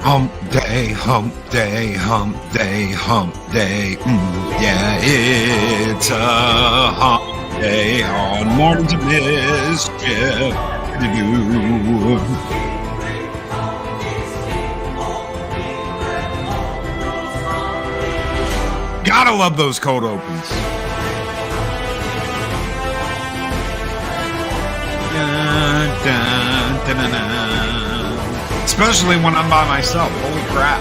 Hump day, hump day, hump day, hump day. Yeah, it's a hump day on Mornings of Mischief. Gotta love those cold opens. Dun, dun, dun, dun, dun. Especially when I'm by myself. Holy crap.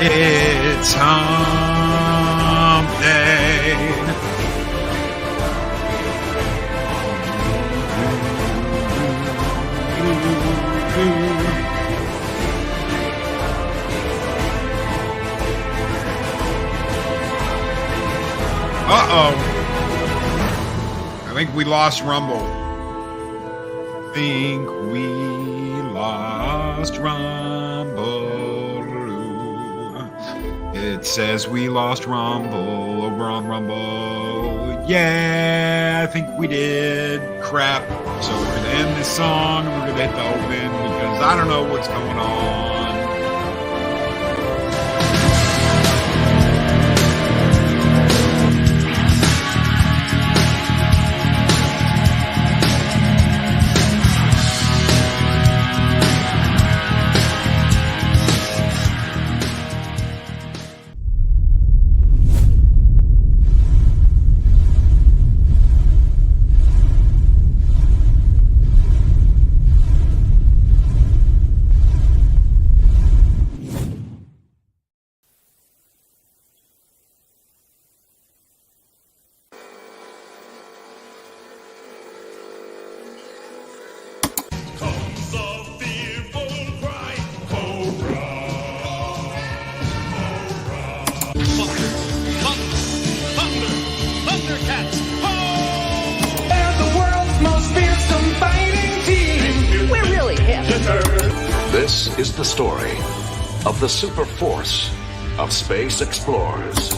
It's hump day. Uh-oh. I think we lost Rumble. Think we lost Rumble. It says we lost Rumble over on Rumble. Yeah, I think we did. Crap. So we're going to end this song and we're going to hit the open because I don't know what's going on. This is the story of the super force of space explorers.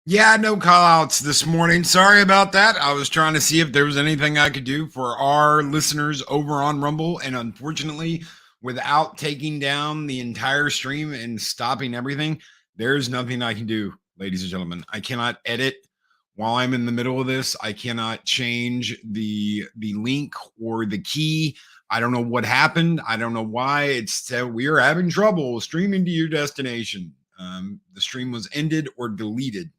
Yeah, no call outs this morning. Sorry about that. I was trying to see if there was anything I could do for our listeners over on Rumble. And unfortunately, without taking down the entire stream and stopping everything, there's nothing I can do, ladies and gentlemen. I cannot edit while I'm in the middle of this. I cannot change the link or the key. I don't know what happened. I don't know why. It's we are having trouble streaming to your destination. The stream was ended or deleted.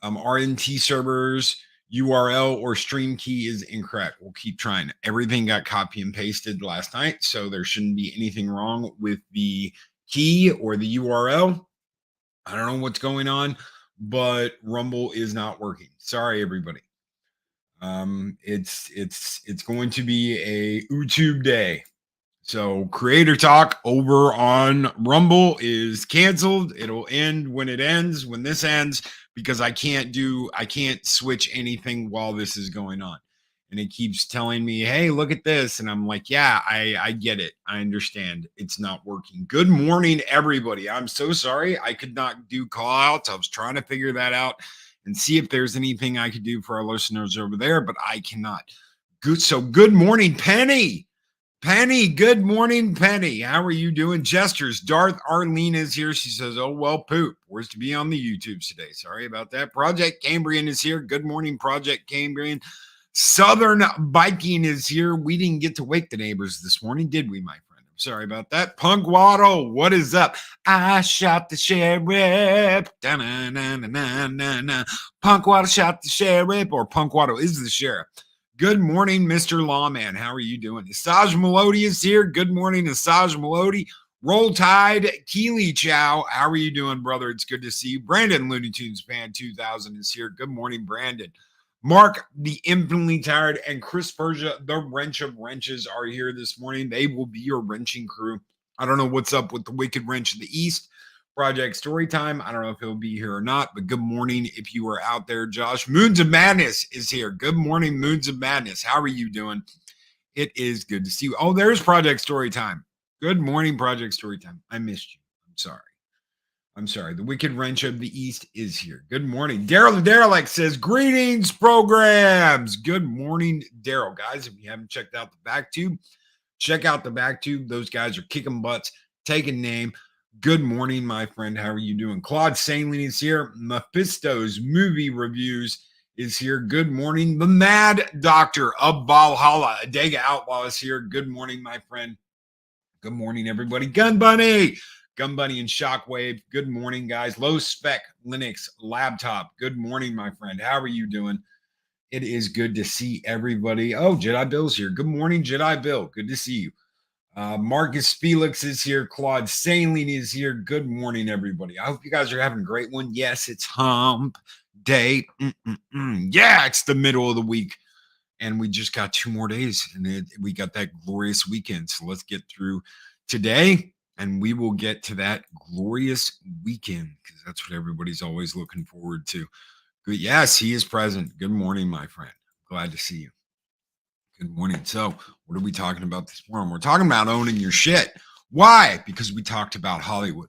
RNT servers URL or stream key is incorrect. We'll keep trying. Everything got copy and pasted last night, so there shouldn't be anything wrong with the key or the URL. I don't know what's going on, but Rumble is not working. Sorry, everybody. It's going to be a YouTube day. So Creator Talk over on Rumble is canceled. It'll end when it ends, when this ends, because I can't switch anything while this is going on. And it keeps telling me, hey, look at this. And I'm like, yeah, I get it. I understand. It's not working. Good morning, everybody. I'm so sorry. I could not do call outs. I was trying to figure that out and see if there's anything I could do for our listeners over there, but I cannot. Good. So good morning, Penny. Penny, good morning, Penny. How are you doing? Gestures. Darth Arlene is here. She says, oh, well, poop. Where's to be on the YouTubes today? Sorry about that. Project Cambrian is here. Good morning, Project Cambrian. Southern Biking is here. We didn't get to wake the neighbors this morning, did we, my friend? I'm sorry about that. Punk Waddle, what is up? I shot the sheriff. Da-na-na-na-na-na-na. Punk Waddle shot the sheriff, or Punk Waddle is the sheriff. Good morning, Mr. Lawman. How are you doing? Asaj Melody is here. Good morning, Asaj Melody. Roll Tide, Keely Chow. How are you doing, brother? It's good to see you. Brandon Looney Tunes Fan 2000 is here. Good morning, Brandon. Mark, the infinitely tired, and Chris Persia, the wrench of wrenches, are here this morning. They will be your wrenching crew. I don't know what's up with the Wicked Wrench of the East. Project Storytime. I don't know if he'll be here or not, but good morning if you are out there, Josh. Moons of Madness is here. Good morning, Moons of Madness. How are you doing? It is good to see you. Oh, there's Project Storytime. Good morning, Project Storytime. I missed you. I'm sorry. The Wicked Wrench of the East is here. Good morning. Daryl the Derelict says, greetings, programs. Good morning, Daryl. Guys, if you haven't checked out the back tube, check out the back tube. Those guys are kicking butts, taking name. Good morning, my friend. How are you doing? Claude Saline is here. Mephisto's Movie Reviews is here. Good morning. The Mad Doctor of Valhalla, Adega Outlaw is here. Good morning, my friend. Good morning, everybody. Gun Bunny and Shockwave. Good morning, guys. Low Spec Linux Laptop. Good morning, my friend. How are you doing? It is good to see everybody. Oh, Jedi Bill's here. Good morning, Jedi Bill. Good to see you. Marcus Felix is here. Claude Saline is here. Good morning, everybody. I hope you guys are having a great one. Yes, it's hump day. Yeah, it's the middle of the week. And we just got 2 more days. And we got that glorious weekend. So let's get through today. And we will get to that glorious weekend because that's what everybody's always looking forward to. Good. Yes, he is present. Good morning, my friend. Glad to see you. Good morning. So, what are we talking about this morning? We're talking about owning your shit. Why? Because we talked about Hollywood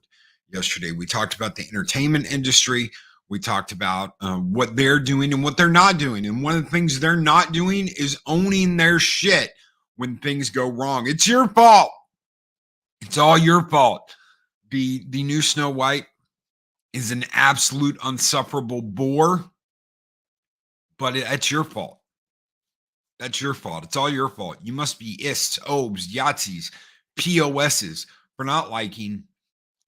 yesterday. We talked about the entertainment industry. We talked about what they're doing and what they're not doing. And one of the things they're not doing is owning their shit when things go wrong. It's your fault. It's all your fault. The new Snow White is an absolute unsufferable bore, but it's your fault. That's your fault. It's all your fault. You must be ists, obes, Yahtzees, POSs for not liking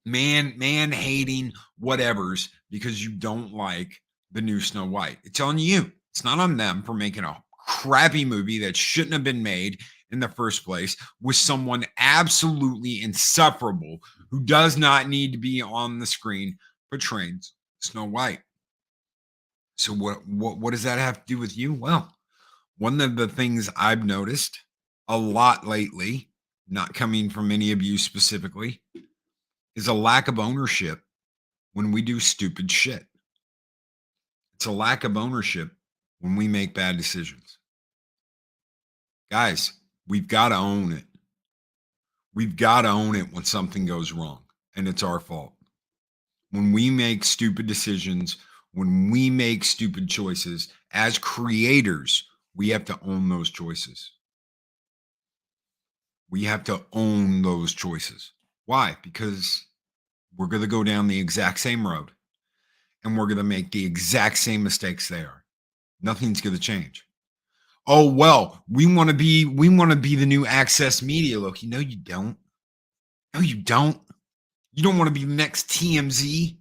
man-hating whatevers because you don't like the new Snow White. It's on you. It's not on them for making a crappy movie that shouldn't have been made in the first place with someone absolutely insufferable who does not need to be on the screen portraying Snow White. So what does that have to do with you? Well, one of the things I've noticed a lot lately, not coming from any of you specifically, is a lack of ownership when we do stupid shit. It's a lack of ownership when we make bad decisions. Guys, we've got to own it. We've got to own it when something goes wrong, and it's our fault. when we make stupid decisions, when we make stupid choices, as creators, we have to own those choices. We have to own those choices. Why? Because we're going to go down the exact same road and we're going to make the exact same mistakes they are. Nothing's going to change. Oh, well, we want to be the new access media, Loki. No, you don't. No, you don't. You don't want to be the next TMZ.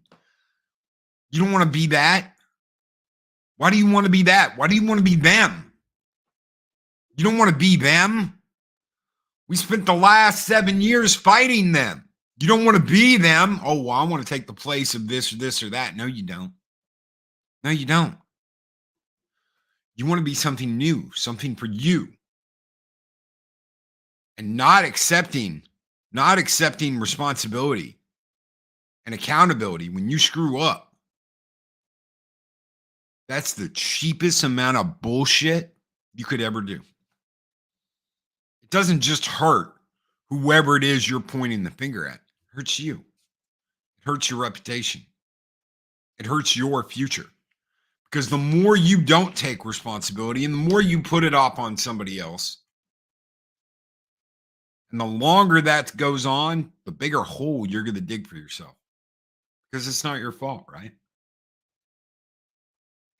You don't want to be that. Why do you want to be that? Why do you want to be them? You don't want to be them. We spent the last 7 years fighting them. You don't want to be them. Oh, well, I want to take the place of this or that. No, you don't. No, you don't. You want to be something new, something for you. And not accepting responsibility and accountability when you screw up. That's the cheapest amount of bullshit you could ever do. It doesn't just hurt whoever it is you're pointing the finger at. It hurts you. It hurts your reputation. It hurts your future. Because the more you don't take responsibility and the more you put it off on somebody else, and the longer that goes on, the bigger hole you're going to dig for yourself. Because it's not your fault, right?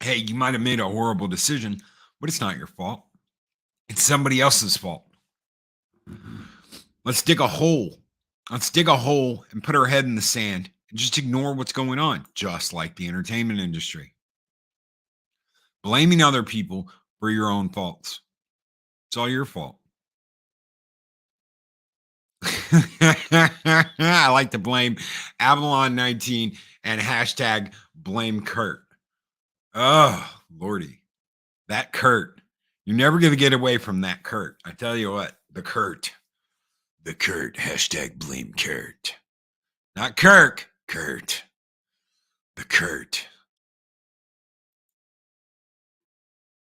Hey, you might have made a horrible decision, but it's not your fault. It's somebody else's fault. Let's dig a hole. Let's dig a hole and put our head in the sand and just ignore what's going on, just like the entertainment industry. Blaming other people for your own faults. It's all your fault. I like to blame Avalon 19 and hashtag blame Kurt. Oh, Lordy. That Kurt. You're never going to get away from that Kurt. I tell you what, the Kurt. The Kurt. Hashtag blame Kurt. Not Kirk. Kurt. The Kurt.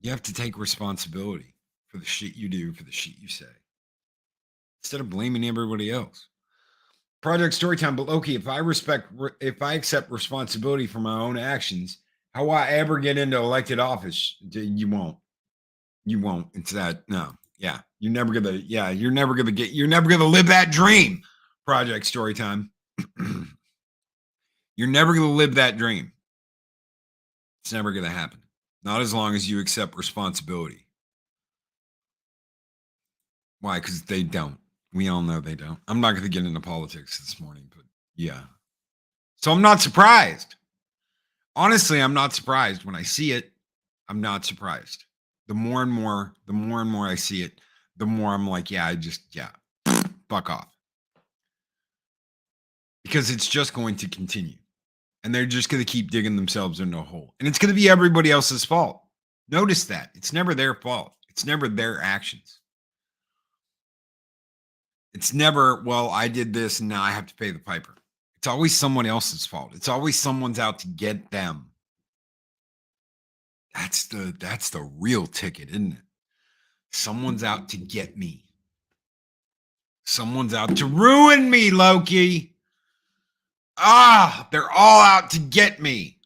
You have to take responsibility for the shit you do, for the shit you say, instead of blaming everybody else. Project Storytime, but Loki, if I accept responsibility for my own actions, how will I ever get into elected office? You won't. You won't. It's that. No. Yeah. You're never gonna live that dream. Project Storytime. You're never gonna live that dream. It's never gonna happen. Not as long as you accept responsibility. Why? Because they don't. We all know they don't. I'm not going to get into politics this morning, but yeah. So I'm not surprised. Honestly, I'm not surprised. When I see it, I'm not surprised. The more and more I see it, the more I'm like, yeah, fuck off. Because it's just going to continue. And they're just going to keep digging themselves into a hole. And it's going to be everybody else's fault. Notice that. It's never their fault. It's never their actions. It's never, well, I did this and now I have to pay the piper. It's always someone else's fault. It's always someone's out to get them. That's the real ticket, isn't it? Someone's out to get me. Someone's out to ruin me, Loki. They're all out to get me.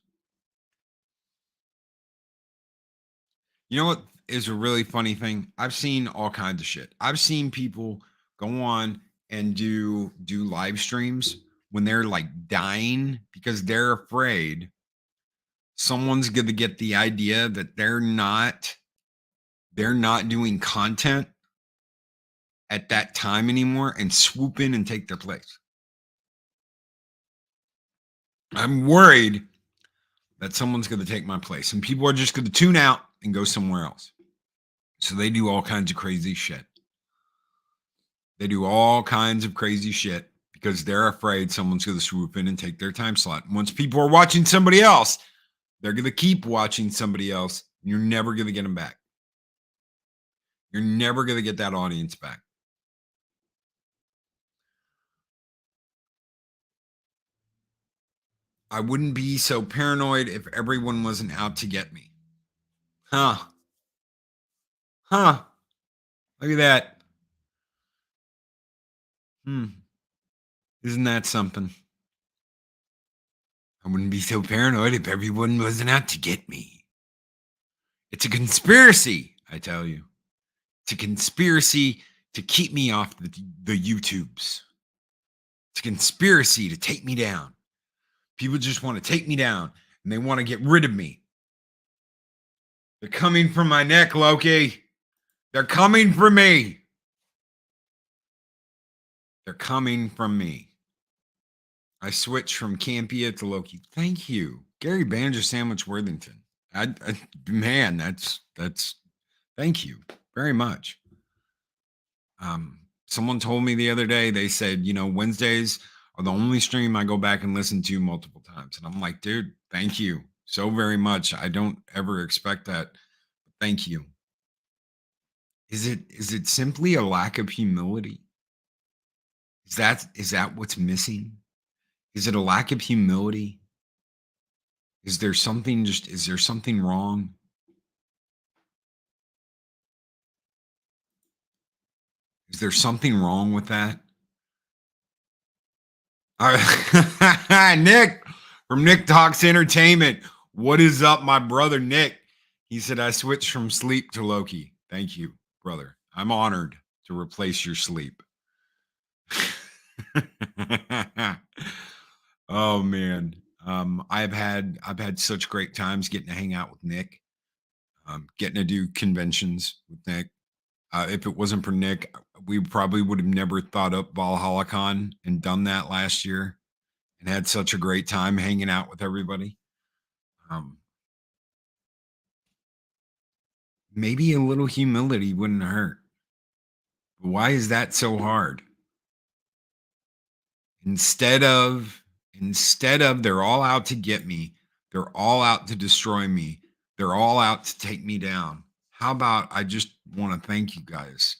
You know what is a really funny thing? I've seen all kinds of shit. I've seen people go on and do live streams when they're like dying because they're afraid someone's going to get the idea that they're not doing content at that time anymore and swoop in and take their place. I'm worried that someone's going to take my place and people are just going to tune out and go somewhere else. So they do all kinds of crazy shit. They do all kinds of crazy shit because they're afraid someone's going to swoop in and take their time slot. Once people are watching somebody else, they're going to keep watching somebody else. You're never going to get them back. You're never going to get that audience back. I wouldn't be so paranoid if everyone wasn't out to get me. Huh. Look at that. Isn't that something? I wouldn't be so paranoid if everyone wasn't out to get me. It's a conspiracy, I tell you. It's a conspiracy to keep me off the YouTubes. It's a conspiracy to take me down. People just want to take me down and they want to get rid of me. They're coming for my neck, Loki. They're coming for me. They're coming from me. I switched from Campia to Loki. Thank you, Gary Banjo Sandwich Worthington. Man, that's thank you very much. Someone told me the other day, they said, Wednesdays are the only stream I go back and listen to multiple times. And I'm like, dude, thank you so very much. I don't ever expect that. Thank you. Is it simply a lack of humility? Is that what's missing? Is it a lack of humility? Is there something wrong? Is there something wrong with that? All right. Nick from Nick Talks Entertainment. What is up, my brother Nick? He said, I switched from sleep to Loki. Thank you, brother. I'm honored to replace your sleep. Oh man. I've had such great times getting to hang out with Nick, getting to do conventions with Nick. If it wasn't for Nick, we probably would have never thought up ValhallaCon and done that last year and had such a great time hanging out with everybody. Maybe a little humility wouldn't hurt. But why is that so hard? Instead of they're all out to get me, they're all out to destroy me, they're all out to take me down. How about I just want to thank you guys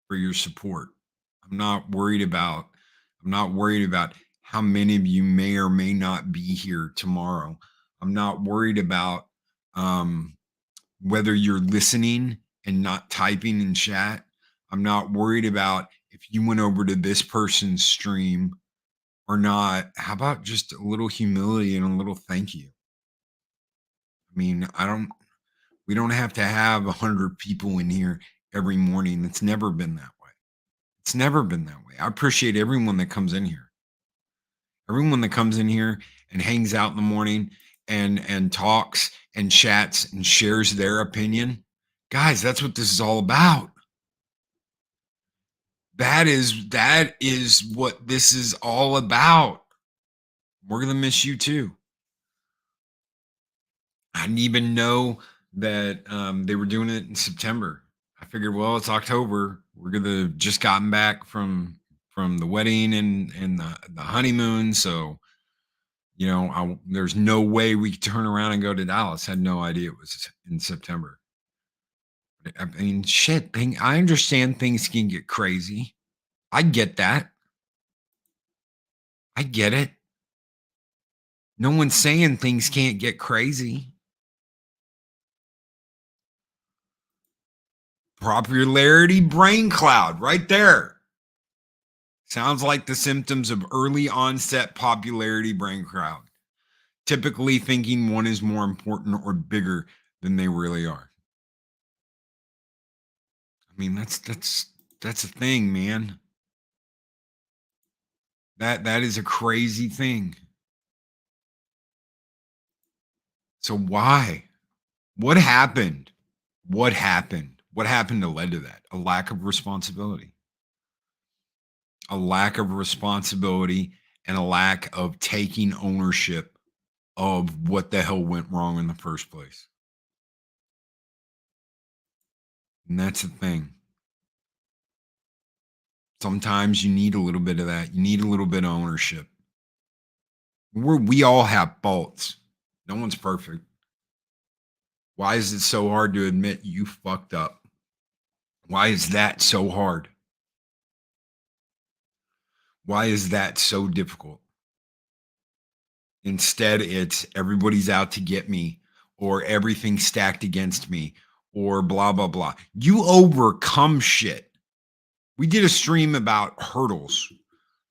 for your support. I'm not worried about how many of you may or may not be here tomorrow. I'm not worried about whether you're listening and not typing in chat. I'm not worried about if you went over to this person's stream or not. How about just a little humility and a little thank you? I mean, we don't have to have 100 people in here every morning. It's never been that way. It's never been that way. I appreciate everyone that comes in here. Everyone that comes in here and hangs out in the morning and talks and chats and shares their opinion. Guys, that's what this is all about. That is what this is all about. We're going to miss you too. I didn't even know that they were doing it in September. I figured, well, it's October. We're gonna just gotten back from the wedding and the honeymoon, so there's no way we could turn around and go to Dallas. Had no idea it was in September. I mean, shit. I understand things can get crazy. I get that. I get it. No one's saying things can't get crazy. Popularity brain cloud right there. Sounds like the symptoms of early onset popularity brain cloud. Typically thinking one is more important or bigger than they really are. I mean, that's a thing, man. That is a crazy thing. So why? What happened? What happened? What happened that led to that? A lack of responsibility. A lack of responsibility and a lack of taking ownership of what the hell went wrong in the first place. And that's the thing. Sometimes you need a little bit of that. You need a little bit of ownership. We all have faults. No one's perfect. Why is it so hard to admit you fucked up? Why is that so hard? Why is that so difficult? Instead, it's everybody's out to get me, or everything's stacked against me, or blah, blah, blah. You overcome shit. We did a stream about hurdles,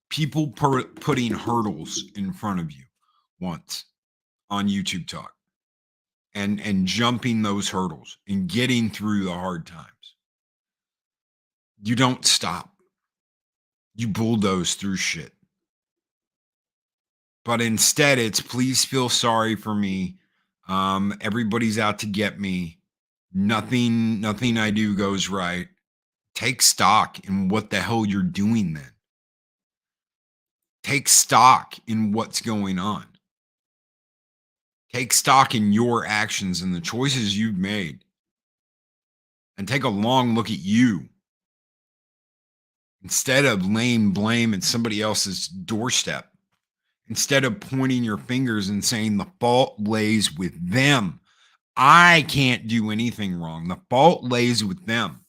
people putting hurdles in front of you. once on YouTube Talk and jumping those hurdles and getting through the hard times. You don't stop. You bulldoze through shit. But instead, it's please feel sorry for me. Everybody's out to get me. Nothing I do goes right. Take stock in what the hell you're doing then. Take stock in what's going on. Take stock in your actions and the choices you've made. And take a long look at you. Instead of laying blame at somebody else's doorstep. Instead of pointing your fingers and saying the fault lays with them. I can't do anything wrong. The fault lays with them.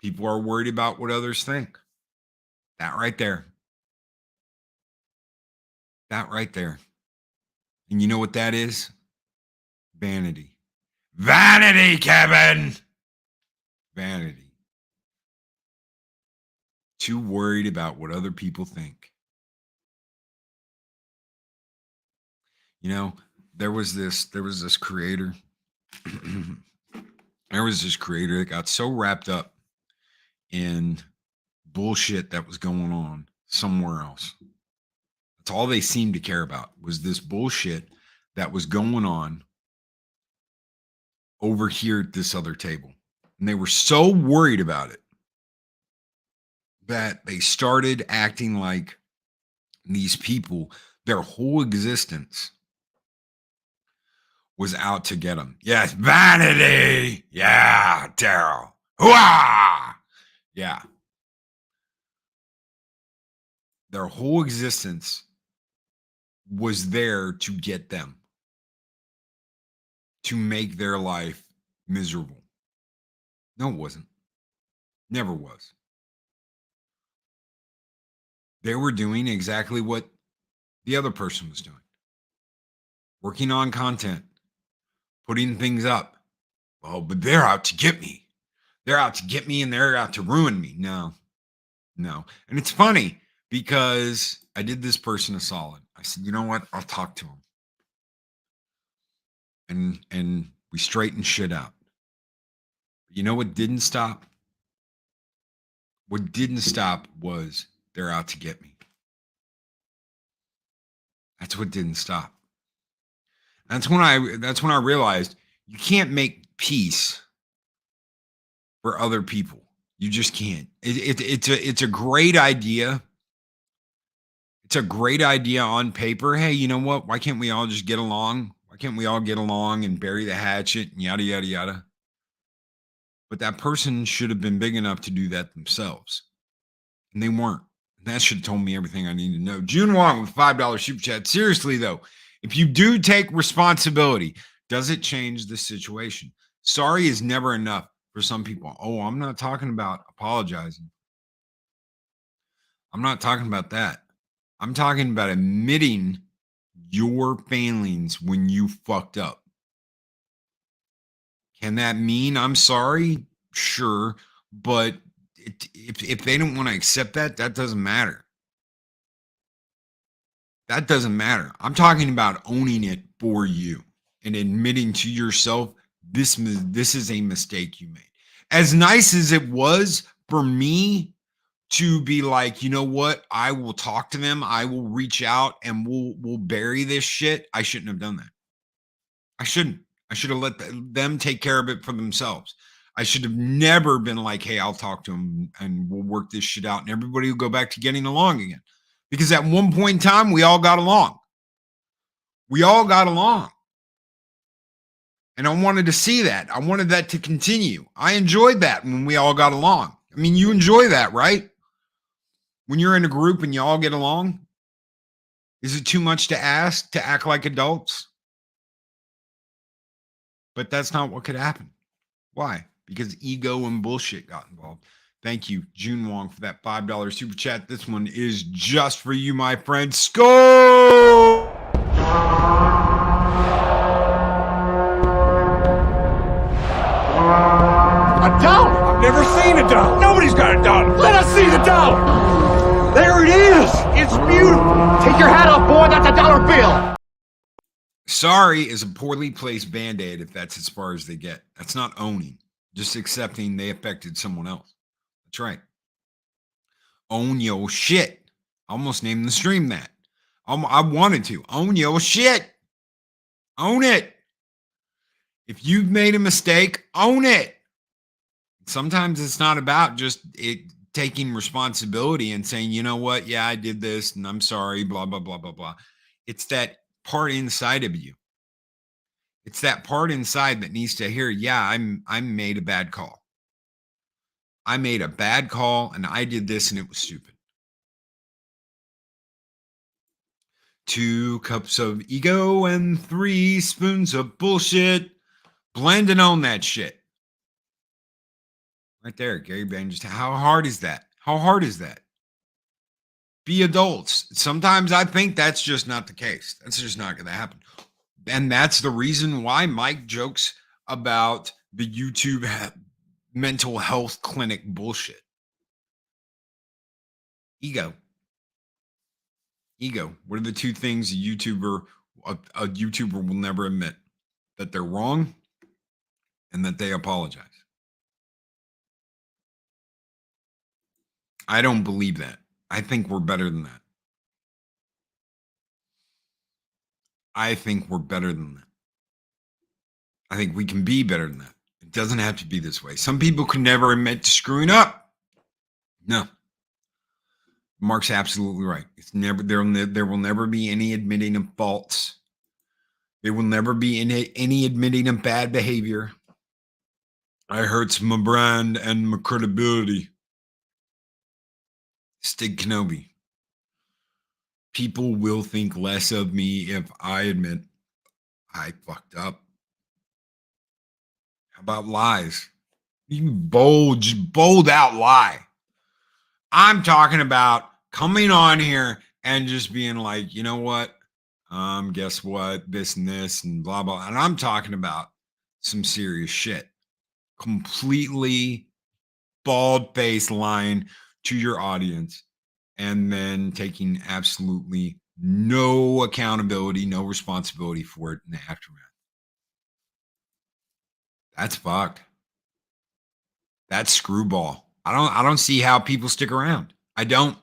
People are worried about what others think. That right there. That right there. And you know what that is? Vanity. Vanity, Kevin! Vanity. Too worried about what other people think. You know, there was this creator. There was this creator that got so wrapped up in bullshit that was going on somewhere else. That's all they seemed to care about was this bullshit that was going on over here at this other table. And they were so worried about it that they started acting like these people, their whole existence was out to get them. Yes, vanity. Yeah, Daryl. Hooah! Yeah. Their whole existence was there to get them, to make their life miserable. No, it wasn't. Never was. They were doing exactly what the other person was doing. Working on content. Putting things up. Oh, but they're out to get me. They're out to get me and they're out to ruin me. No. And it's funny because I did this person a solid. I said, you know what? I'll talk to him. And we straightened shit out. You know what didn't stop? What didn't stop was they're out to get me. That's what didn't stop. That's when I realized you can't make peace for other people. You just can't. It's a great idea. It's a great idea on paper. Hey, you know what? Why can't we all just get along? Why can't we all get along and bury the hatchet and yada, yada, yada? But that person should have been big enough to do that themselves. And they weren't. And that should have told me everything I needed to know. June Wong with $5 super chat. Seriously, though, if you do take responsibility, does it change the situation? Sorry is never enough for some people. Oh, I'm not talking about apologizing. I'm not talking about that. I'm talking about admitting your failings when you fucked up. Can that mean I'm sorry? Sure. But if they don't want to accept that, that doesn't matter. That doesn't matter. I'm talking about owning it for you and admitting to yourself, this is a mistake you made. As nice as it was for me to be like, you know what? I will talk to them. I will reach out and we'll bury this shit. I shouldn't have done that. I shouldn't. I should have let them take care of it for themselves. I should have never been like, hey, I'll talk to them and we'll work this shit out and everybody will go back to getting along again. Because at one point in time, we all got along. We all got along. And I wanted to see that. I wanted that to continue. I enjoyed that when we all got along. I mean, you enjoy that, right? When you're in a group and you all get along, is it too much to ask to act like adults? But that's not what could happen. Why? Because ego and bullshit got involved. Thank you, June Wong, for that $5 super chat. This one is just for you, my friend. Score! A dollar? I've never seen a dollar. Nobody's got a dollar. Let us see the dollar. There it is. It's beautiful. Take your hat off, boy. real. Sorry is a poorly placed band-aid if that's as far as they get. That's not owning, just accepting they affected someone else. That's right. Own your shit. I almost named the stream that. I wanted to. Own your shit. Own it. If you've made a mistake, own it. Sometimes it's not about just taking responsibility and saying, you know what? Yeah, I did this and I'm sorry, blah, blah, blah, blah, blah. It's that part inside of you. It's that part inside that needs to hear, yeah, I made a bad call. I made a bad call and I did this and it was stupid. 2 cups of ego and 3 spoons of bullshit. Blend and own that shit. Right there, Gary Bang. Just how hard is that? How hard is that? Be adults. Sometimes I think that's just not the case. That's just not going to happen. And that's the reason why Mike jokes about the YouTube mental health clinic bullshit. Ego. What are the 2 things a YouTuber will never admit? That they're wrong and that they apologize. I don't believe that. I think we're better than that. I think we're better than that. I think we can be better than that. It doesn't have to be this way. Some people can never admit to screwing up. No. Mark's absolutely right. It's never there will never be any admitting of faults. There will never be any admitting of bad behavior. I hurts my brand and my credibility. Stig Kenobi. People will think less of me if I admit I fucked up. How about lies? You bold out lie. I'm talking about coming on here and just being like, you know what? Guess what? This and this and blah, blah. And I'm talking about some serious shit. Completely bald-faced lying to your audience and then taking absolutely no accountability, no responsibility for it in the aftermath. That's fucked. That's screwball. I don't see how people stick around. I don't.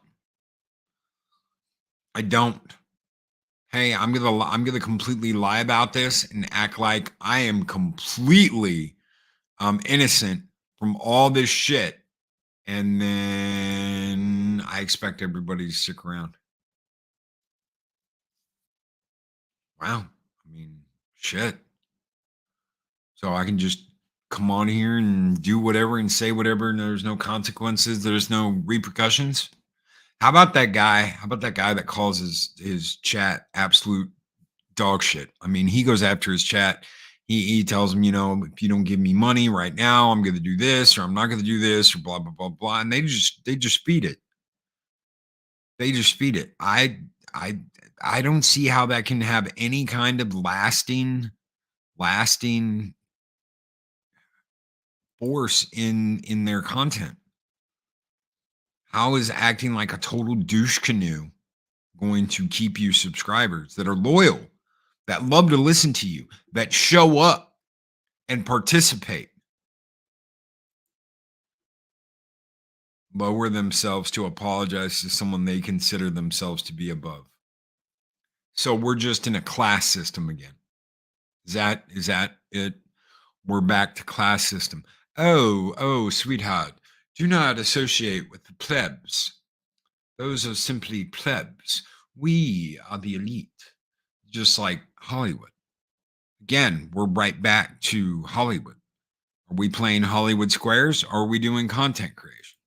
Hey, I'm gonna completely lie about this and act like I am completely innocent from all this shit. And then I expect everybody to stick around. Wow. I mean, shit. So I can just come on here and do whatever and say whatever, and there's no consequences, there's no repercussions. How about that guy? How about that guy that calls his chat absolute dog shit? I mean, he goes after his chat. He tells them, you know, if you don't give me money right now, I'm going to do this, or I'm not going to do this, or blah blah blah blah. And they just feed it. They just feed it. I don't see how that can have any kind of lasting force in their content. How is acting like a total douche canoe going to keep you subscribers that are loyal, that love to listen to you, that show up and participate? Lower themselves to apologize to someone they consider themselves to be above. So we're just in a class system again. Is that it? We're back to class system. Oh, sweetheart, do not associate with the plebs. Those are simply plebs. We are the elite, just like Hollywood. Again, we're right back to Hollywood. Are we playing Hollywood squares or are we doing content creation?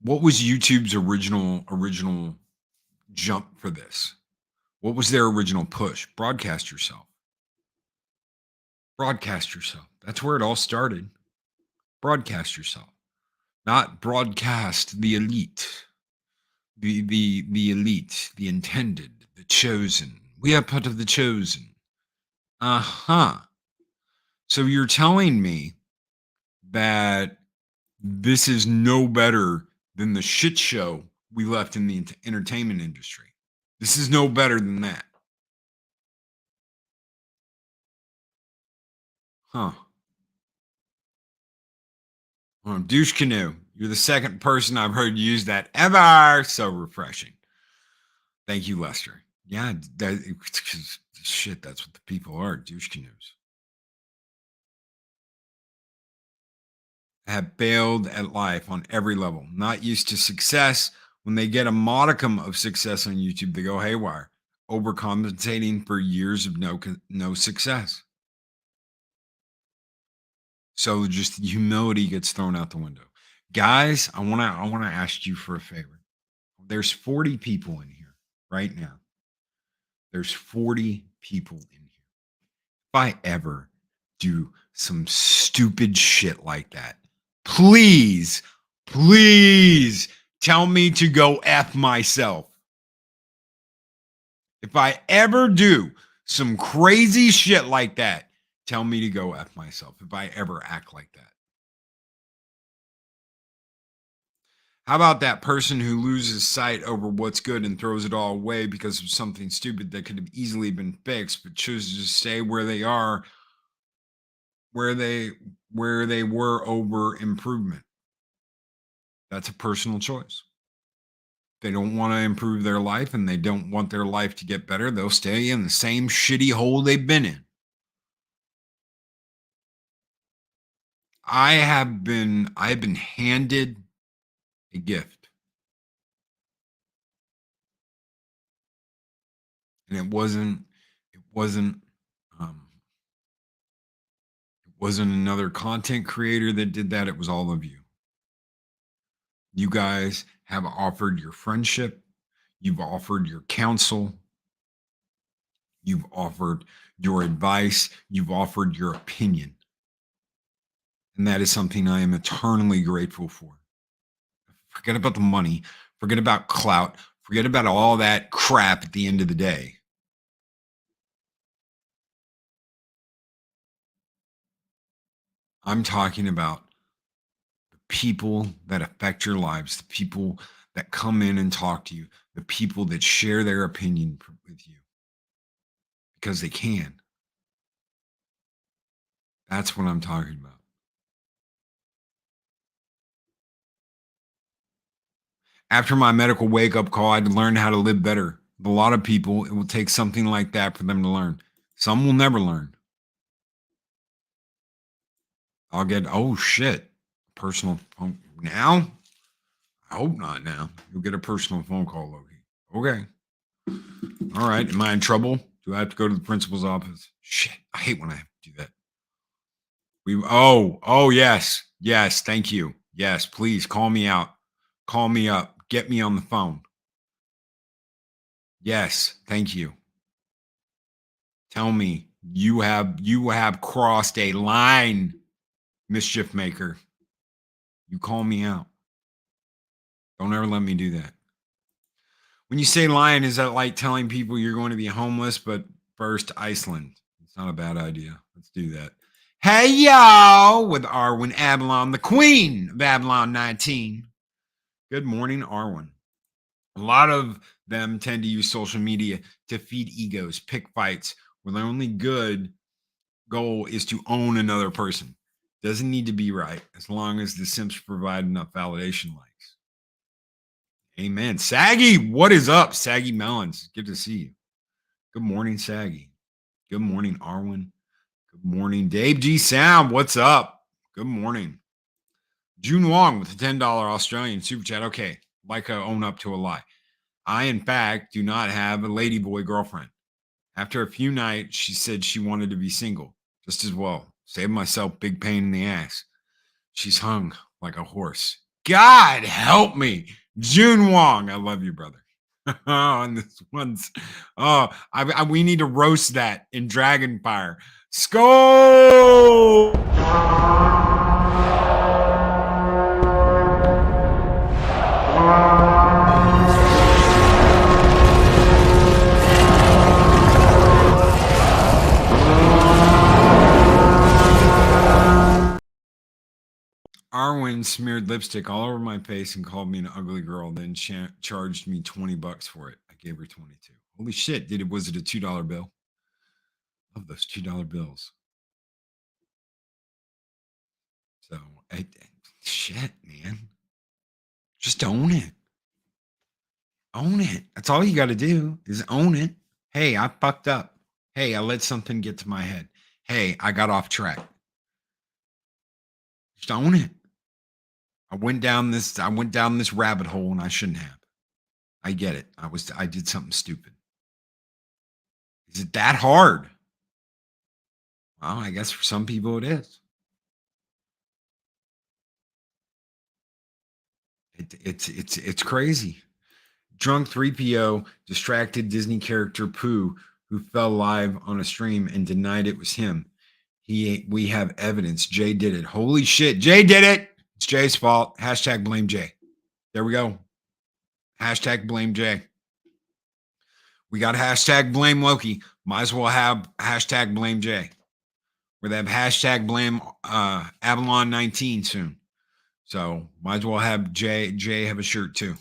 What was YouTube's original jump for this? What was their original push? Broadcast yourself. Broadcast yourself. That's where it all started. Broadcast yourself. Not broadcast the elite. The elite, the intended, the chosen. We are part of the chosen. Uh-huh. So you're telling me that this is no better than the shit show we left in the entertainment industry. This is no better than that. Huh. Douche canoe. You're the second person I've heard use that ever. So refreshing. Thank you, Lester. Yeah, shit, that's what the people are, douche canoes. Have failed at life on every level, not used to success. When they get a modicum of success on YouTube, they go haywire, overcompensating for years of no success. So just the humility gets thrown out the window. Guys, I wanna ask you for a favor. There's 40 people in here right now. There's 40 people in here. If I ever do some stupid shit like that, please, please tell me to go F myself. If I ever do some crazy shit like that, tell me to go F myself if I ever act like that. How about that person who loses sight over what's good and throws it all away because of something stupid that could have easily been fixed, but chooses to stay where they are, where they were over improvement? That's a personal choice. They don't want to improve their life and they don't want their life to get better. They'll stay in the same shitty hole they've been in. I've been handed a gift. And it wasn't um it wasn't another content creator that did that. It was all of you. You guys have offered your friendship, you've offered your counsel, you've offered your advice, you've offered your opinion. And that is something I am eternally grateful for. Forget about the money, forget about clout, forget about all that crap at the end of the day. I'm talking about the people that affect your lives, the people that come in and talk to you, the people that share their opinion with you because they can. That's what I'm talking about. After my medical wake up call, I had to learn how to live better. A lot of people, it will take something like that for them to learn. Some will never learn. I'll get, oh shit, personal phone now. I hope not now. You'll get a personal phone call, Loki. Okay. All right. Am I in trouble? Do I have to go to the principal's office? Shit. I hate when I have to do that. Oh, yes. Yes. Thank you. Yes. Please call me out. Call me up. Get me on the phone. Yes. Thank you. Tell me you have crossed a line, mischief maker. You call me out. Don't ever let me do that. When you say lying, is that like telling people you're going to be homeless, but first Iceland? It's not a bad idea. Let's do that. Hey, y'all, with Arwen Avalon, the queen of Avalon 19. Good morning, Arwen. A lot of them tend to use social media to feed egos, pick fights, where their only good goal is to own another person. Doesn't need to be right, as long as the simps provide enough validation likes. Amen. Saggy, what is up? Saggy Melons, good to see you. Good morning, Saggy. Good morning, Arwen. Good morning, Dave G Sound. What's up? Good morning. June Wong with the $10 Australian super chat. Okay, like I own up to a lie. I, in fact, do not have a ladyboy girlfriend. After a few nights, she said she wanted to be single. Just as well. Saved myself big pain in the ass. She's hung like a horse. God help me. June Wong. I love you, brother. And this one's, we need to roast that in Dragon Fire. Skull! Arwen smeared lipstick all over my face and called me an ugly girl, then charged me $20 for it. I gave her 22. Holy shit! Was it a $2 bill? Love those $2 bills. So, shit, man. Just own it. Own it. That's all you got to do is own it. Hey, I fucked up. Hey, I let something get to my head. Hey, I got off track. Just own it. I went down this rabbit hole and I shouldn't have. I get it. I did something stupid. Is it that hard? Well, I guess for some people it is. It's crazy. Drunk 3PO distracted Disney character Pooh, who fell live on a stream and denied it was him. We have evidence. Jay did it. Holy shit. Jay did it. It's Jay's fault. Hashtag blame Jay. There we go. Hashtag blame Jay. We got hashtag blame Loki. Might as well have hashtag blame Jay. We're going to have hashtag blame Avalon 19 soon. So might as well have Jay have a shirt too.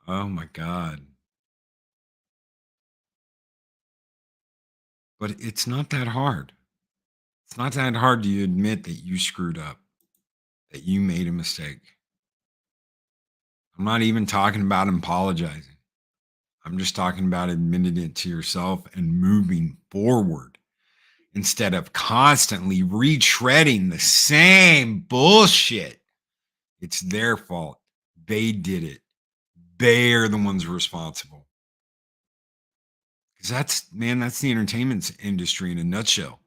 Oh my God. But it's not that hard. It's not that hard to admit that you screwed up, that you made a mistake. I'm not even talking about apologizing. I'm just talking about admitting it to yourself and moving forward instead of constantly retreading the same bullshit. It's their fault. They did it. They're the ones responsible. Because that's the entertainment industry in a nutshell.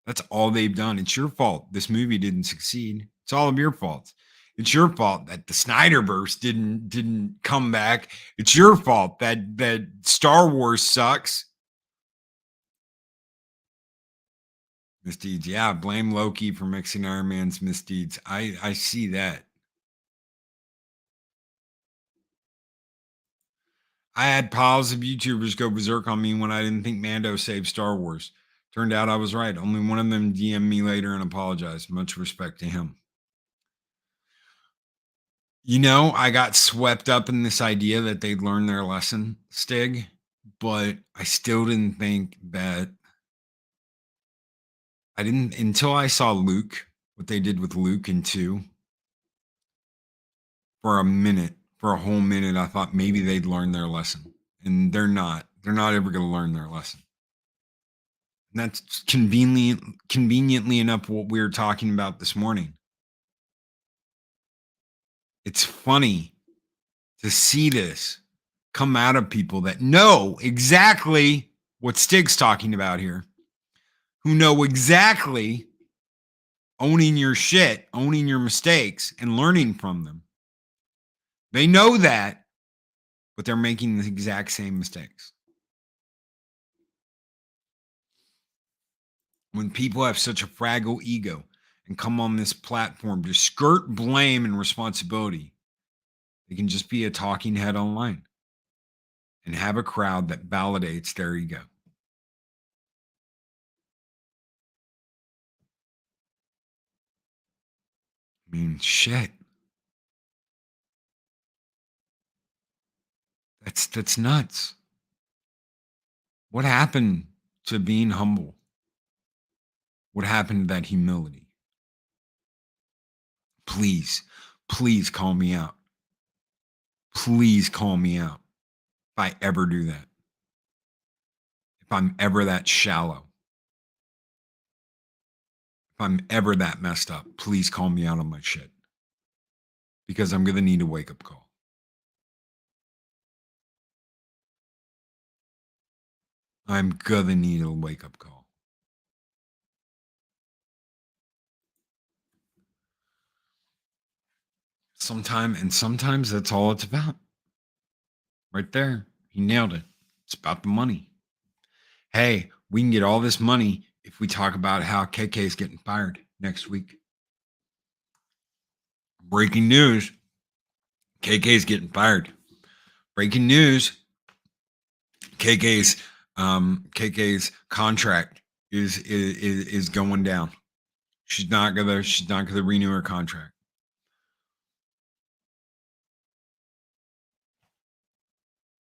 That's all they've done. It's your fault this movie didn't succeed. It's all of your fault. It's your fault that the Snyderverse didn't come back. It's your fault that Star Wars sucks. Misdeeds. Yeah, blame Loki for mixing Iron Man's misdeeds. I see that. I had piles of YouTubers go berserk on me when I didn't think Mando saved Star Wars. Turned out I was right. Only one of them DM'd me later and apologized. Much respect to him. You know, I got swept up in this idea that they'd learned their lesson, Stig, but I still didn't think that. I didn't until I saw Luke, what they did with Luke in 2. For a whole minute, I thought maybe they'd learn their lesson. And they're not. They're not ever going to learn their lesson. And that's conveniently enough what we were talking about this morning. It's funny to see this come out of people that know exactly what Stig's talking about here, who know exactly owning your shit, owning your mistakes, and learning from them. They know that, but they're making the exact same mistakes. When people have such a fragile ego and come on this platform to skirt blame and responsibility, they can just be a talking head online and have a crowd that validates their ego. I mean, shit. That's nuts. What happened to being humble? What happened to that humility? Please call me out. Please call me out if I ever do that. If I'm ever that shallow. If I'm ever that messed up, please call me out on my shit. Because I'm going to need a wake-up call. I'm going to need a wake-up call. Sometimes that's all it's about. Right there. He nailed it. It's about the money. Hey, we can get all this money if we talk about how KK is getting fired next week. Breaking news. KK is getting fired. Breaking news. KK's contract is going down. She's not gonna renew her contract.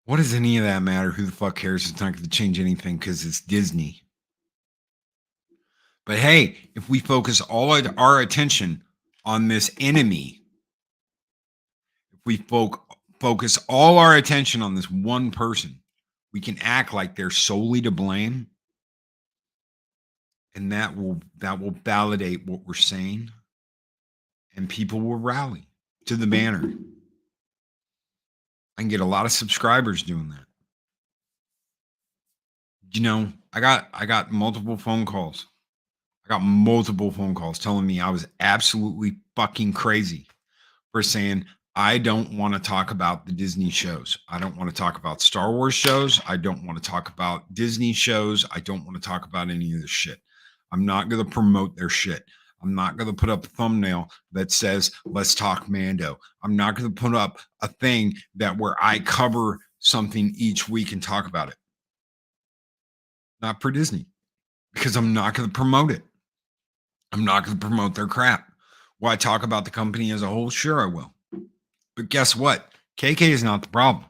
What does any of that matter? Who the fuck cares? It's not going to change anything because it's Disney. But hey, if we focus all our attention on this enemy, if we focus all our attention on this one person, we can act like they're solely to blame, and that will validate what we're saying, and people will rally to the banner. I can get a lot of subscribers doing that. You know, I got multiple phone calls. I got multiple phone calls telling me I was absolutely fucking crazy for saying I don't want to talk about the Disney shows. I don't want to talk about Star Wars shows. I don't want to talk about Disney shows. I don't want to talk about any of this shit. I'm not going to promote their shit. I'm not going to put up a thumbnail that says, let's talk Mando. I'm not going to put up a thing that where I cover something each week and talk about it. Not for Disney, because I'm not going to promote it. I'm not going to promote their crap. Will I talk about the company as a whole? Sure, I will. But guess what? KK is not the problem.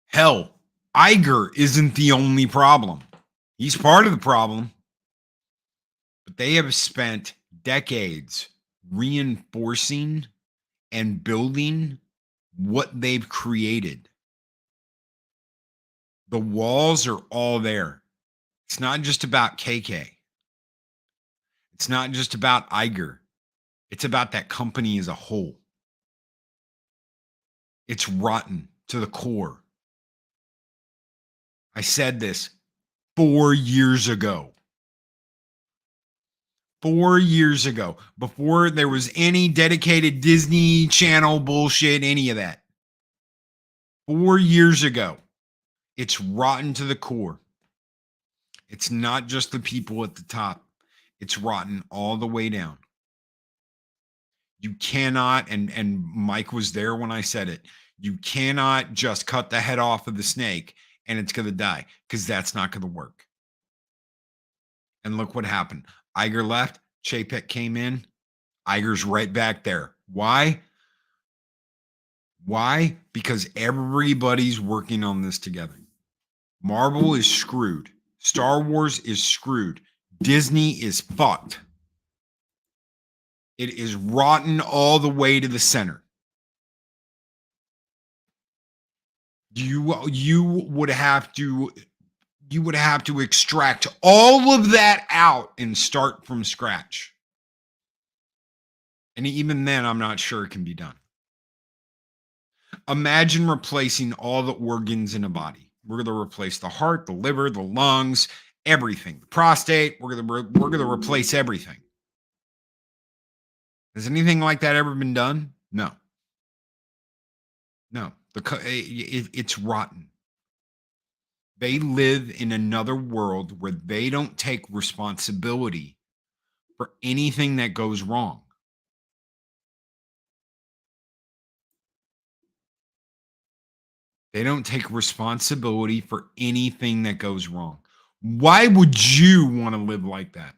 Hell, Iger isn't the only problem. He's part of the problem. But they have spent decades reinforcing and building what they've created. The walls are all there. It's not just about KK. It's not just about Iger. It's about that company as a whole. It's rotten to the core. I said this 4 years ago. 4 years ago, before there was any dedicated Disney Channel bullshit, any of that. 4 years ago. It's rotten to the core. It's not just the people at the top. It's rotten all the way down. You cannot, and Mike was there when I said it, you cannot just cut the head off of the snake and it's going to die, because that's not going to work. And look what happened. Iger left, Chapek came in, Iger's right back there. Why? Why? Because everybody's working on this together. Marvel is screwed. Star Wars is screwed. Disney is fucked. It is rotten all the way to the center. You would have to extract all of that out and start from scratch. And even then, I'm not sure it can be done. Imagine replacing all the organs in a body. We're going to replace the heart, the liver, the lungs, everything. The prostate. We're going to replace everything. Has anything like that ever been done? No. No. It's rotten. They live in another world where they don't take responsibility for anything that goes wrong. They don't take responsibility for anything that goes wrong. Why would you want to live like that?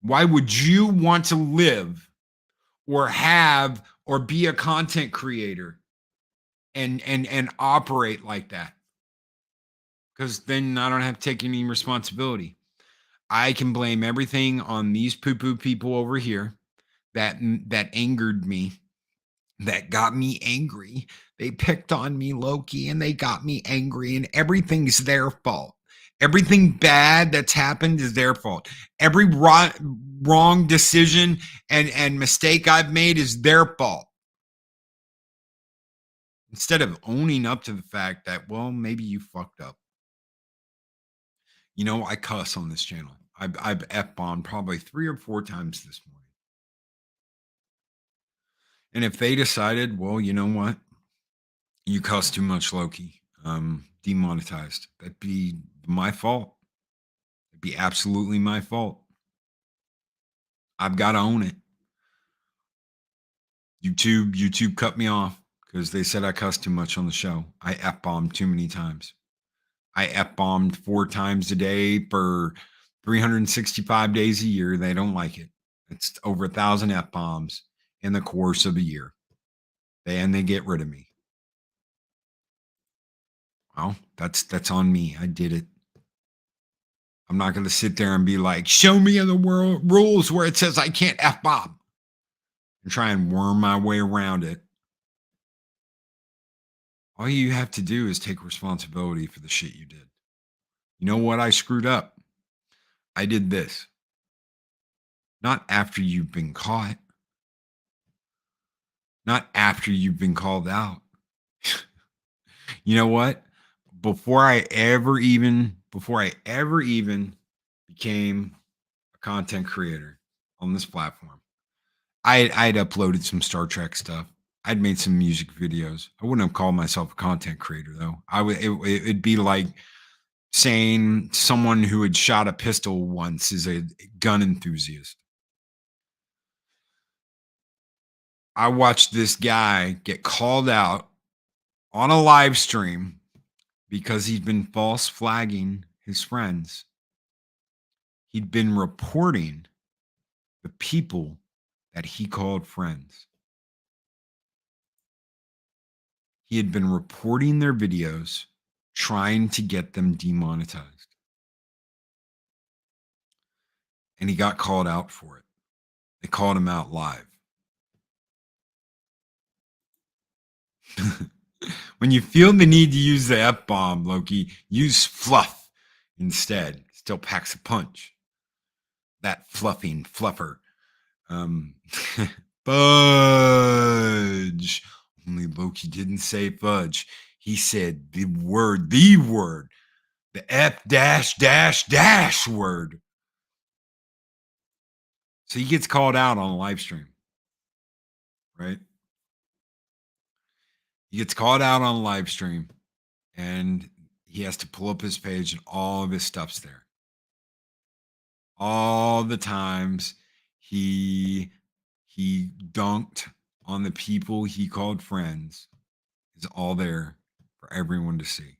Why would you want to live or have or be a content creator and operate like that? Because then I don't have to take any responsibility. I can blame everything on these poo-poo people over here that angered me, that got me angry. They picked on me, Loki, and they got me angry, and everything's their fault. Everything bad that's happened is their fault. Every wrong decision and mistake I've made is their fault. Instead of owning up to the fact that, well, maybe you fucked up. You know, I cuss on this channel. I've F-bombed probably 3 or 4 times this morning. And if they decided, well, you know what? You cuss too much, Loki. Demonetized. That'd be my fault. It'd be absolutely my fault. I've got to own it. YouTube cut me off because they said I cussed too much on the show. I F-bombed too many times. I F-bombed 4 times a day for 365 days a year. They don't like it. It's over 1,000 F-bombs in the course of a year. They get rid of me. Well, that's on me. I did it. I'm not going to sit there and be like, show me in the world rules where it says I can't F-bomb and try and worm my way around it. All you have to do is take responsibility for the shit you did. You know what? I screwed up. I did this. Not after you've been caught. Not after you've been called out. You know what? Before I ever even became a content creator on this platform, I'd uploaded some Star Trek stuff. I'd made some music videos. I wouldn't have called myself a content creator though. It'd be like saying someone who had shot a pistol once is a gun enthusiast. I watched this guy get called out on a live stream because he'd been false flagging his friends. He'd been reporting the people that he called friends. He had been reporting their videos, trying to get them demonetized. And he got called out for it. They called him out live. When you feel the need to use the F-bomb, Loki, use fluff instead. Still packs a punch. That fluffing fluffer. Fudge. Only Loki didn't say fudge. He said the word, the F dash word. So he gets called out on a live stream, right? He gets called out on a live stream and he has to pull up his page and all of his stuff's there. All the times he dunked on the people he called friends is all there for everyone to see.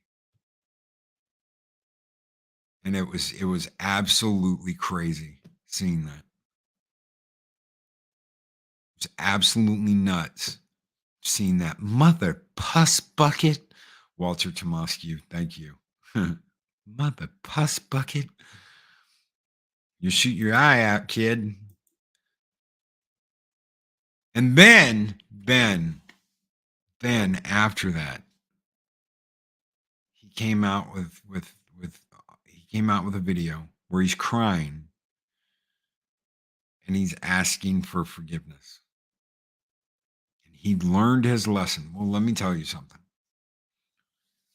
And it was absolutely crazy seeing that. It was absolutely nuts seeing that mother puss bucket. Walter Tomosky, thank you. Mother puss bucket. You shoot your eye out, kid. And then after that, he came out with a video where he's crying and he's asking for forgiveness. And he'd learned his lesson. Well, let me tell you something.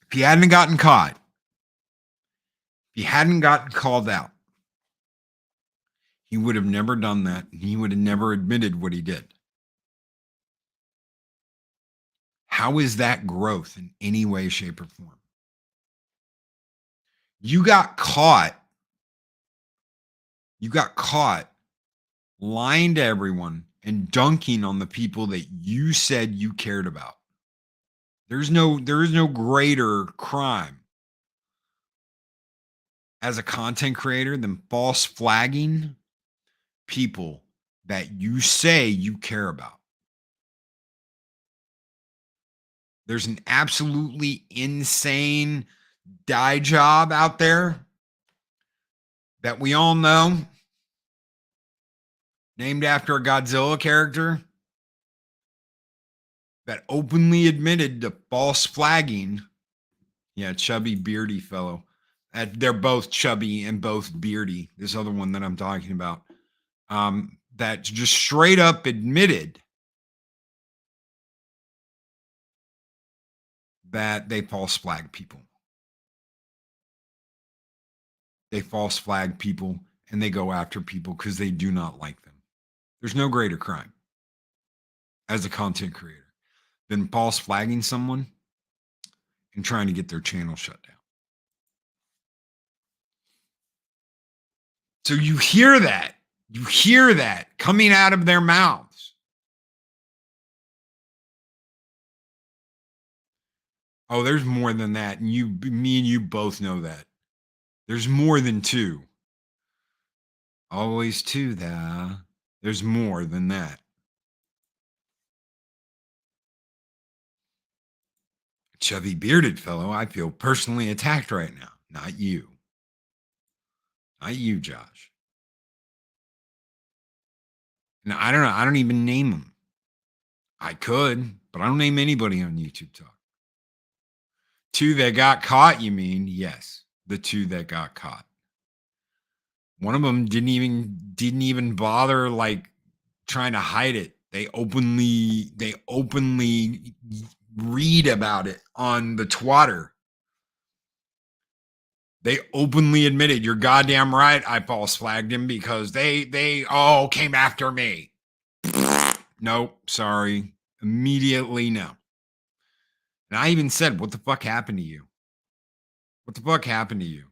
If he hadn't gotten caught, if he hadn't gotten called out, he would have never done that. And he would have never admitted what he did. How is that growth in any way, shape, or form? You got caught lying to everyone and dunking on the people that you said you cared about. There is no greater crime as a content creator than false flagging people that you say you care about. There's an absolutely insane dye job out there that we all know, named after a Godzilla character, that openly admitted to false flagging. Yeah, chubby, beardy fellow. They're both chubby and both beardy. This other one that I'm talking about, that just straight up admitted that they false flag people. They false flag people and they go after people because they do not like them. There's no greater crime as a content creator than false flagging someone and trying to get their channel shut down. So you hear that coming out of their mouths. Oh, there's more than that. And me and you both know that. There's more than two. Always two there. There's more than that. chubby bearded fellow, I feel personally attacked right now. Not you. Not you, Josh. No, I don't know. I don't even name them. I could, but I don't name anybody on YouTube Talk. 2 that got caught, you mean? Yes, the 2 that got caught. One of them didn't even bother like trying to hide it. They openly read about it on the Twitter. They openly admitted, you're goddamn right. I false flagged him because they all came after me. Nope, sorry. Immediately no. And I even said, what the fuck happened to you? What the fuck happened to you?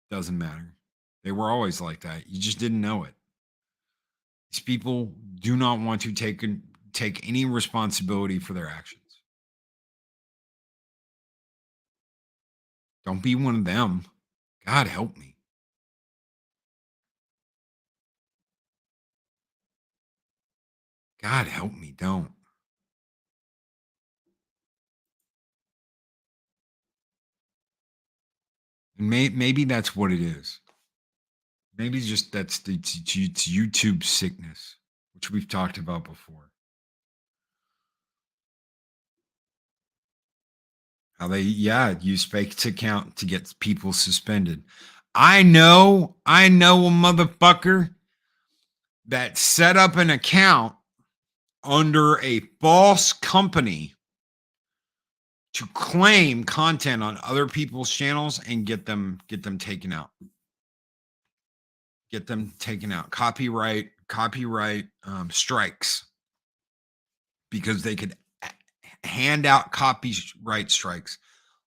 Doesn't matter. They were always like that. You just didn't know it. These people do not want to take any responsibility for their actions. Don't be one of them. God help me. God help me, don't. And maybe that's what it is. Maybe just that's it's YouTube sickness, which we've talked about before. How they, use fake account to get people suspended. I know a motherfucker that set up an account under a false company to claim content on other people's channels and get them taken out. Get them taken out. Copyright strikes, because they could hand out copyright strikes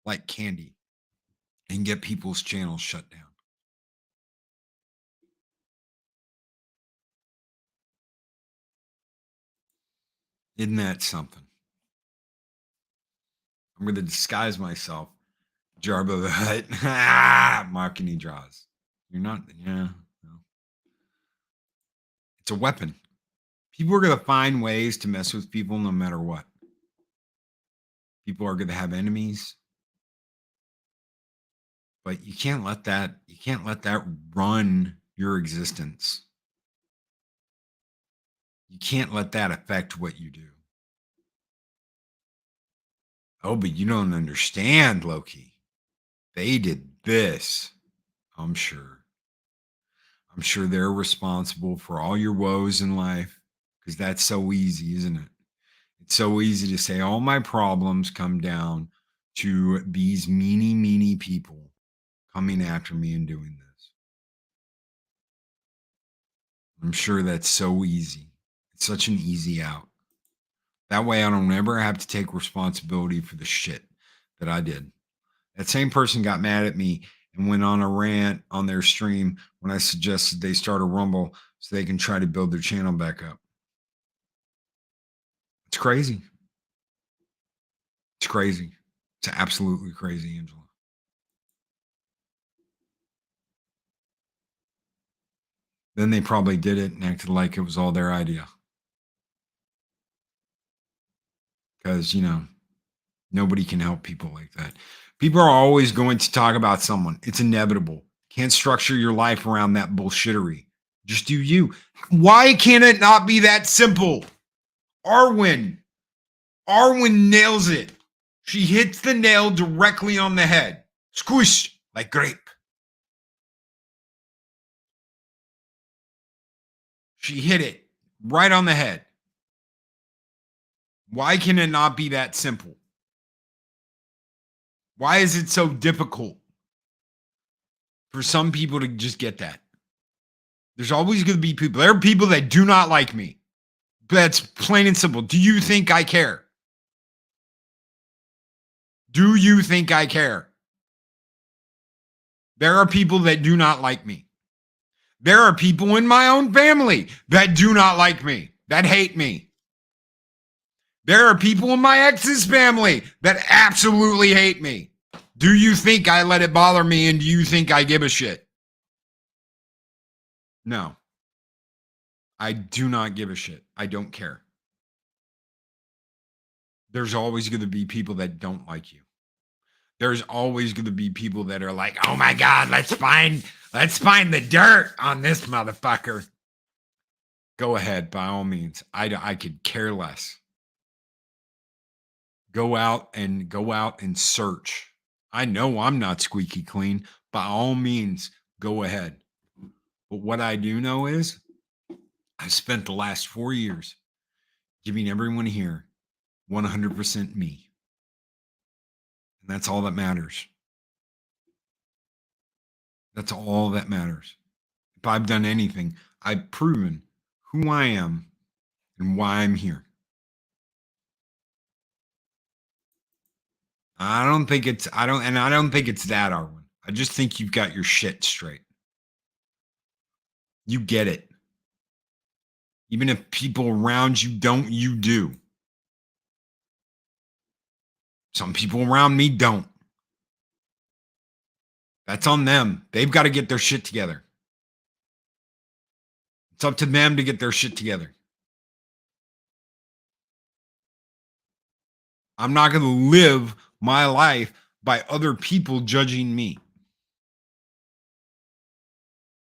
like candy and get people's channels shut down. Isn't that something? I'm going to disguise myself. Jarbo the Hutt. Marketing draws. You're not, no. It's a weapon. People are going to find ways to mess with people no matter what. People are going to have enemies. But you can't let that run your existence. You can't let that affect what you do. Oh, but you don't understand, Loki. They did this. I'm sure they're responsible for all your woes in life, because that's so easy, isn't it? It's so easy to say all my problems come down to these meanie people coming after me and doing this. I'm sure that's so easy. It's such an easy out. That way I don't ever have to take responsibility for the shit that I did. That same person got mad at me and went on a rant on their stream when I suggested they start a Rumble so they can try to build their channel back up. It's crazy. It's crazy. It's absolutely crazy, Angela. Then they probably did it and acted like it was all their idea. Because, nobody can help people like that. People are always going to talk about someone. It's inevitable. Can't structure your life around that bullshittery. Just do you. Why can't it not be that simple? Arwen nails it. She hits the nail directly on the head. Squish like grape. She hit it right on the head. Why can it not be that simple? Why is it so difficult for some people to just get that? There's always going to be people. There are people that do not like me. That's plain and simple. Do you think I care? Do you think I care? There are people that do not like me. There are people in my own family that do not like me, that hate me. There are people in my ex's family that absolutely hate me. Do you think I let it bother me, and do you think I give a shit? No. I do not give a shit. I don't care. There's always going to be people that don't like you. There's always going to be people that are like, oh my God, let's find the dirt on this motherfucker. Go ahead, by all means. I could care less. Go out and search. I know I'm not squeaky clean. By all means, go ahead. But what I do know is I've spent the last 4 years giving everyone here 100% me. And that's all that matters. That's all that matters. If I've done anything, I've proven who I am and why I'm here. I don't think it's that, Arwen. I just think you've got your shit straight. You get it. Even if people around you don't, you do. Some people around me don't. That's on them. They've got to get their shit together. It's up to them to get their shit together. I'm not going to live my life by other people judging me.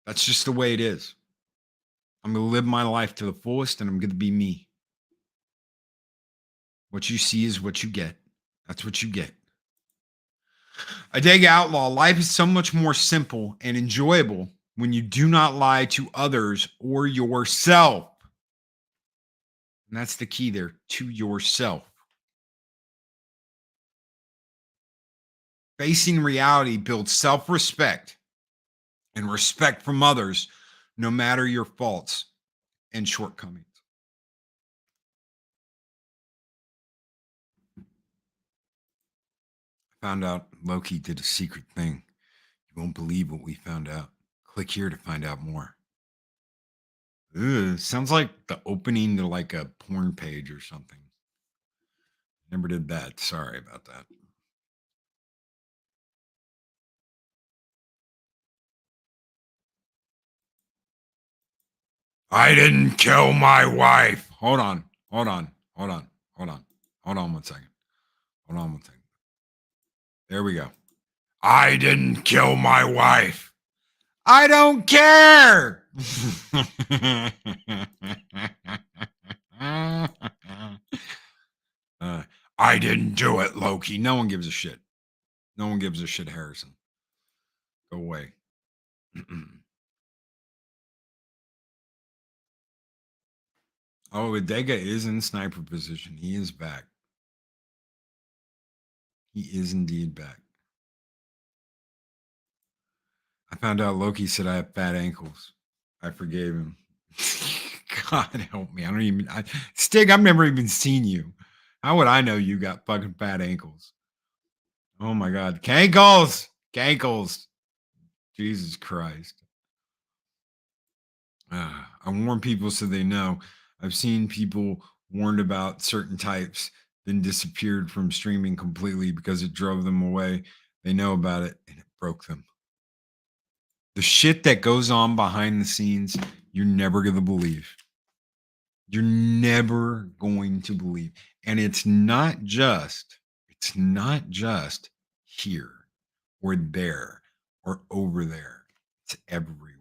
That's just the way it is. I'm going to live my life to the fullest, and I'm going to be me. What you see is what you get. That's what you get. A Dega Outlaw, life is so much more simple and enjoyable when you do not lie to others or yourself. And that's the key there, to yourself. Facing reality builds self-respect and respect from others, no matter your faults and shortcomings. I found out Loki did a secret thing. You won't believe what we found out. Click here to find out more. Ugh, sounds like the opening to like a porn page or something. Never did that. Sorry about that. I didn't kill my wife. Hold on. Hold on 1 second. There we go. I didn't kill my wife. I don't care. I didn't do it, Loki. No one gives a shit. No one gives a shit, Harrison. Go away. Oh, Adega is in sniper position. He is back. He is indeed back. I found out Loki said I have fat ankles. I forgave him. God help me. Stig, I've never even seen you. How would I know you got fucking fat ankles? Oh my God. Cankles. Jesus Christ. I warn people so they know. I've seen people warned about certain types, then disappeared from streaming completely because it drove them away. They know about it and it broke them. The shit that goes on behind the scenes, you're never going to believe. You're never going to believe. And it's not just here or there or over there. It's everywhere.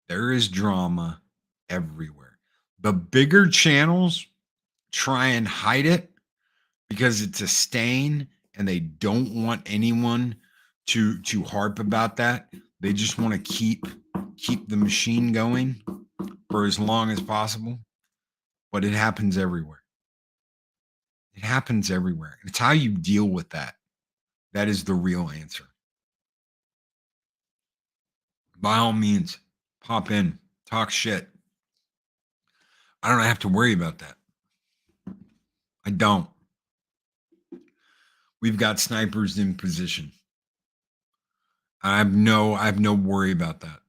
There is drama everywhere. The bigger channels try and hide it because it's a stain and they don't want anyone to harp about that. They just want to keep the machine going for as long as possible. But it happens everywhere. It happens everywhere. It's how you deal with that. That is the real answer. By all means, pop in, talk shit. I don't have to worry about that. I don't. We've got snipers in position. I have no worry about that.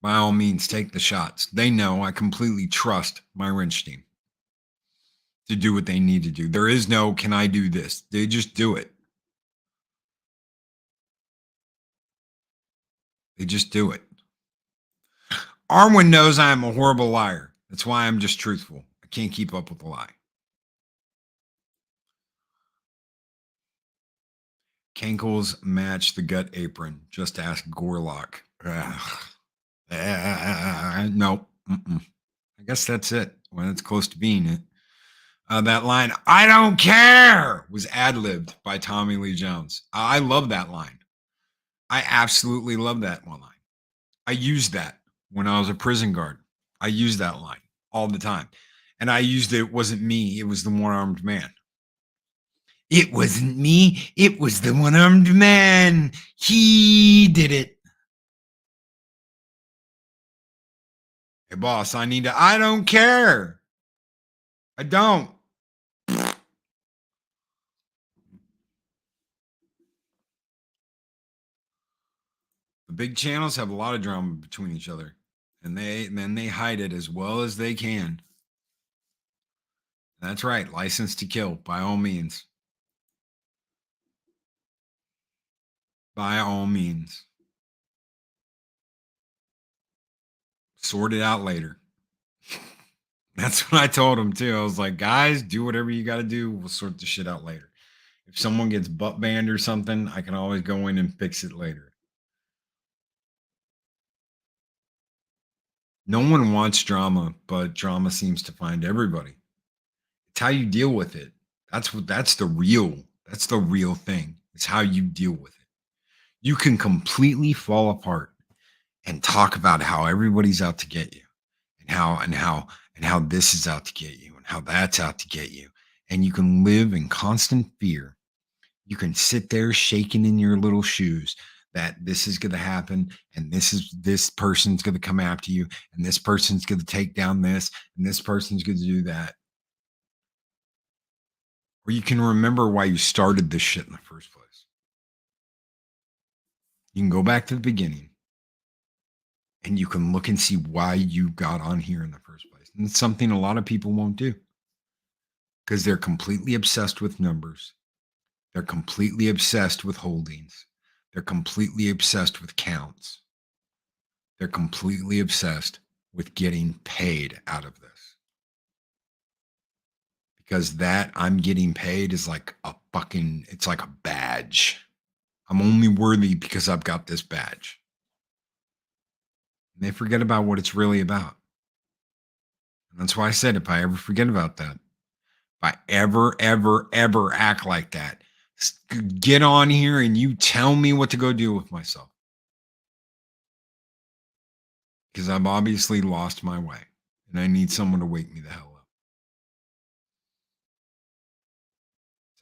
By all means, take the shots. They know I completely trust my wrench team to do what they need to do. There is no, can I do this? They just do it. They just do it. Arwen knows I am a horrible liar. That's why I'm just truthful. I can't keep up with the lie. Cankles match the gut apron. Just ask Gorlock. No. I guess that's it. When it's close to being it. That line, I don't care, was ad-libbed by Tommy Lee Jones. I love that line. I absolutely love that one line. I used that when I was a prison guard. I used that line all the time. And I used it wasn't me, it was the one-armed man. It wasn't me, it was the one-armed man. He did it. Hey, boss, I don't care. I don't. The big channels have a lot of drama between each other, and then they hide it as well as they can. That's right. License to kill, by all means. By all means. Sort it out later. That's what I told him too. I was like, guys, do whatever you got to do. We'll sort the shit out later. If someone gets butt banned or something, I can always go in and fix it later. No one wants drama, but drama seems to find everybody. It's how you deal with it. That's the real thing. It's how you deal with it. You can completely fall apart and talk about how everybody's out to get you and how this is out to get you and how that's out to get you. And you can live in constant fear. You can sit there shaking in your little shoes that this is going to happen and this person's going to come after you and this person's going to take down this and this person's going to do that. Or you can remember why you started this shit in the first place. You can go back to the beginning and you can look and see why you got on here in the first place. And it's something a lot of people won't do because they're completely obsessed with numbers. They're completely obsessed with holdings. They're completely obsessed with counts. They're completely obsessed with getting paid out of this. Because that I'm getting paid is like it's like a badge. I'm only worthy because I've got this badge. And they forget about what it's really about. And that's why I said, if I ever forget about that, if I ever act like that, get on here and you tell me what to go do with myself. Because I've obviously lost my way and I need someone to wake me the hell up.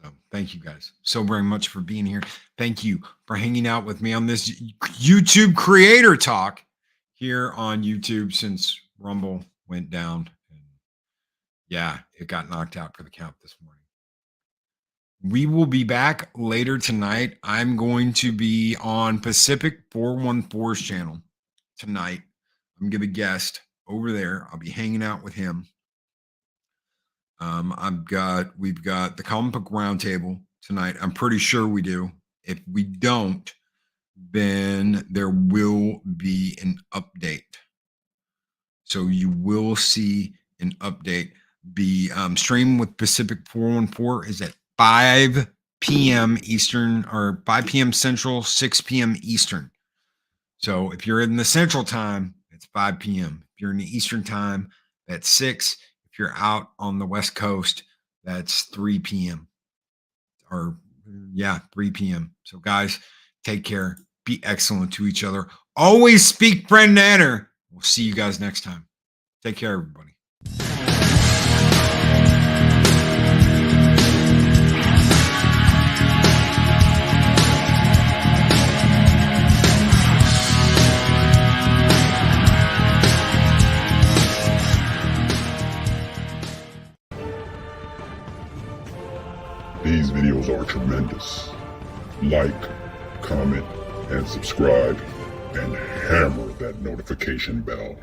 So thank you guys so very much for being here. Thank you for hanging out with me on this YouTube creator talk here on YouTube since Rumble went down. And yeah, it got knocked out for the count this morning. We will be back later tonight. I'm going to be on Pacific 414's channel tonight. I'm going to be a guest over there. I'll be hanging out with him. We've got the comic book roundtable tonight. I'm pretty sure we do. If we don't, then there will be an update. So you will see an update. The stream with Pacific 414 is at 5 p.m. Eastern, or 5 p.m. Central, 6 p.m. Eastern. So if you're in the Central time, it's 5 p.m. If you're in the Eastern time, that's 6. If you're out on the West Coast, that's 3 p.m. Or, yeah, 3 p.m. So guys, take care. Be excellent to each other. Always speak friend manner. We'll see you guys next time. Take care, everybody. These videos are tremendous. Like, comment, and subscribe, and hammer that notification bell.